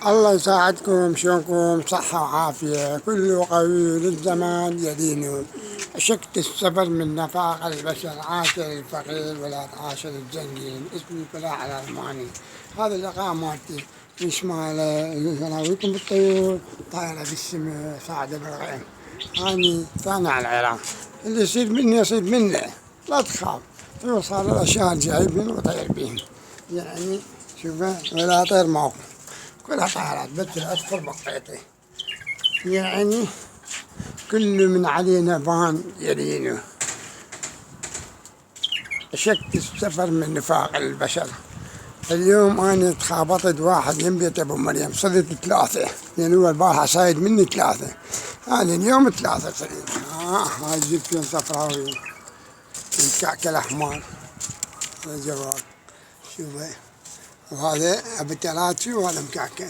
الله يساعدكم، شلونكم؟ صحة وعافية، كل قوي للزمان يدين. شكت السفر من نفاق البشر، عاشر الفقير ولا عاشر الزنجين. اسمي فلاح الأرماني. هذا اللقاء مالتي يشمال يناويكم بالطيور، طايرة بالسماء، صاعدة بالغيم. أني ثاني على العراق، اللي يصير مني يصير منه، لا تخاف. يوصل الأشياء جايبين وطير بيهم، يعني شوفه ولا طير موقف، كلها طائرات بس الأصفر بقيتي. يعني كل من علينا بان يلينه. شكت السفر من نفاق البشر. اليوم أنا تخابطت واحد من بيت أبو مريم، صرت ثلاثة، يعني هو البارحة صايد مني ثلاثة، أنا اليوم ثلاثة صرت. هاي جبتين صفراوي، الكعكة الأحمر، الجواب شوفي، وهذا أبو تلاتشي وهذا مكعكة،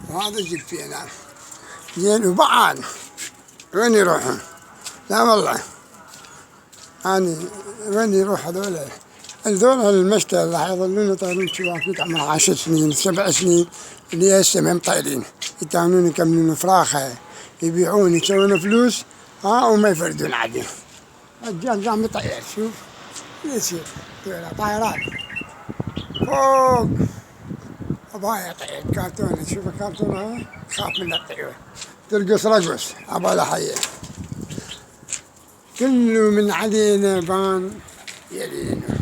وهذا جبتين. زين وبعد وين يروحون؟ لا والله أنا وين يروح هذول؟ هذول المشتى راح يظلون يطيرون شباكيك عمر 10 سنين 7 سنين، اللي هسه مهم طايرين، يتعاونون يكملون فراخة، يبيعون يسوون فلوس، وما يفردون عدل. الرجال قام يطير، شوف يصير طائرات فوق أبغى يطير كرتون. شوف الكرتون هذا خاف من الطيور، ترقص رقص عبالة حية. كل من علينا بان يلينه،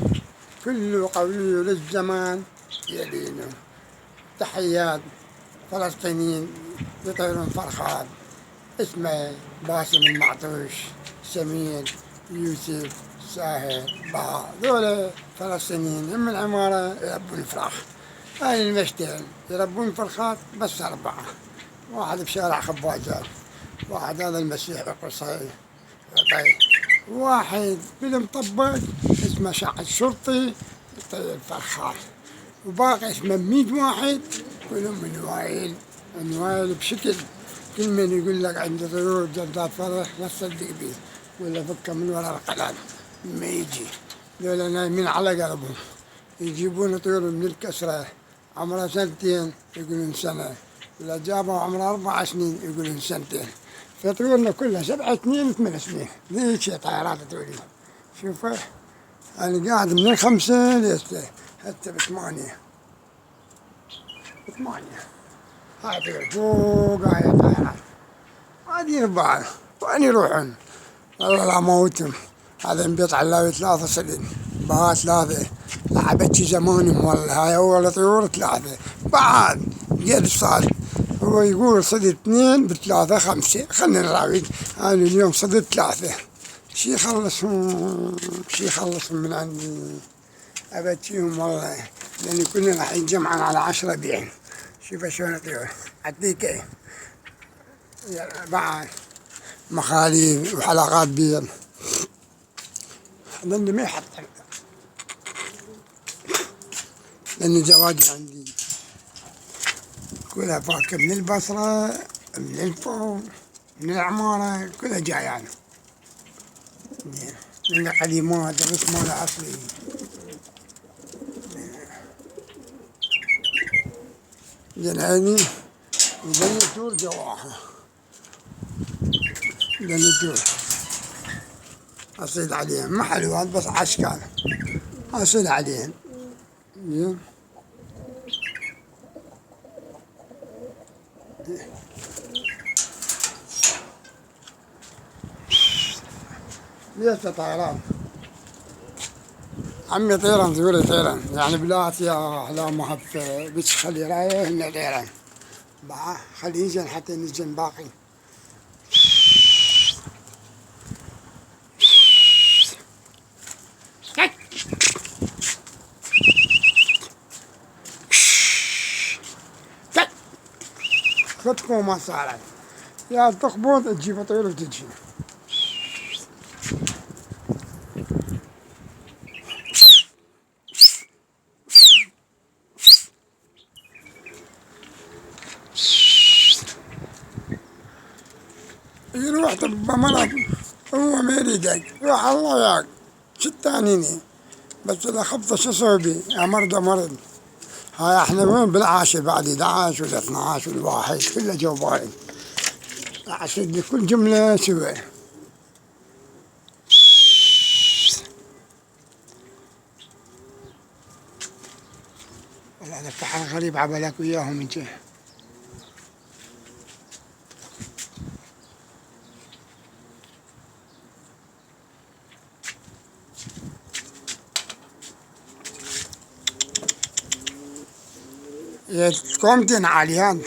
كل قوي للزمان يلينه. تحيات فلسطينيين يطيرون فرخات، اسمه باسم المعطوش، سمير، يوسف، ساهر، بها، ذولا فلسطينيين هم العمارة يربون فراخ. هاي المشتل يربون فرخات بس 4، واحد بشارع خباجات، واحد هذا المسيح القصير، طيب واحد بالمطبق اسمه شاعر شرطي يطير فرخات، وباقي اسمه 100 واحد كلهم من وائل، من وائل بشكل. كل من يقول لك عندي طيور جدات فرخ لا تصدق بيه، ولا فكه من وراء القلم ما يجي. ذولا نايمين على قلبهم، يجيبون طيور من الكسرة عمرها 2 يقولون سنة، ولا جابوا عمرها 4 سنين يقولون 2 سنين. فطيورنا كلها 7 سنين 8 سنين، ذيك طائرات تولي. شوفه أنا قاعد من 5 لسه حتى ب8. هاي طيور فوق، هاي طائرات ما أدري بعض وين يروحون، والله لا موتهم. هذا بيطلع له 3 سنين، بها 3 لعبتشي زمانهم والله. هاي أول طيور 3 بعد قد صار. هو يقول صدت 2 ب3 5، خلنا نراوي. أنا اليوم صدت 3، شي يخلصهم من عندي، أبتشيهم والله، لأن كنا راح نجمعن على 10 بيع. شوف شلون طيور عديك بعد مخاليف وحلقات بيض، لأني ما يحط، لأن زواجي عندي كلها فاكهة من البصرة، من الفوق، من العمارة، كلها جايانة من القديمات، الرسم ماله أصلي. زين هذي الدور جواها، الدور أصيد عليهم ما حلوات بس عشكال أصيد عليهم. زين ليش طيران عمي طيران، تقولي طيران يعني بلات يا لا مهفة، بس خلي رايه هنا طيران بقى، خلي يجن حتى نجن باقي. خدكم ما صارت يا تخبط تجيب طيور وتجي. يروح طب مرض، هو ما يريدك، روح الله ياك شتانيني، بس إذا خبطة شو أسوي بيه؟ يا مرضى مرض، هاي احنا وين بالعاشر بعد 11 ولا 12 ولا واحد كله جواب واحد. أعشق كل جملة سوا. والله هذا فحل غريب عبالك وياهم انت. قومتين عاليان.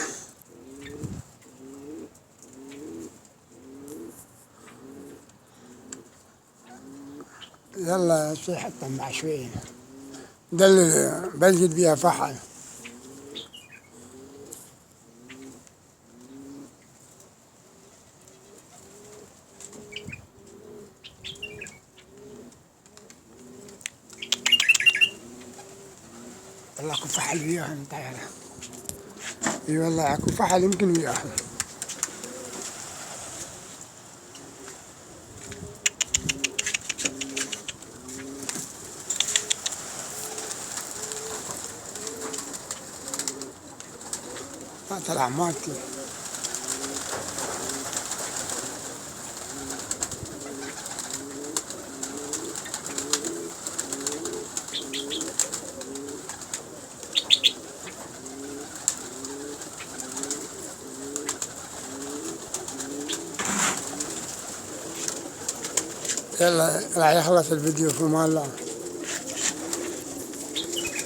يلا شي حتى مع شوي دلل بلجد بيها فحل. والله اكو فحل وياهم تعال. اي والله اكو فحل يمكن وياهم. ما طلع مالتي. يلا راح يخلص الفيديو في امان الله.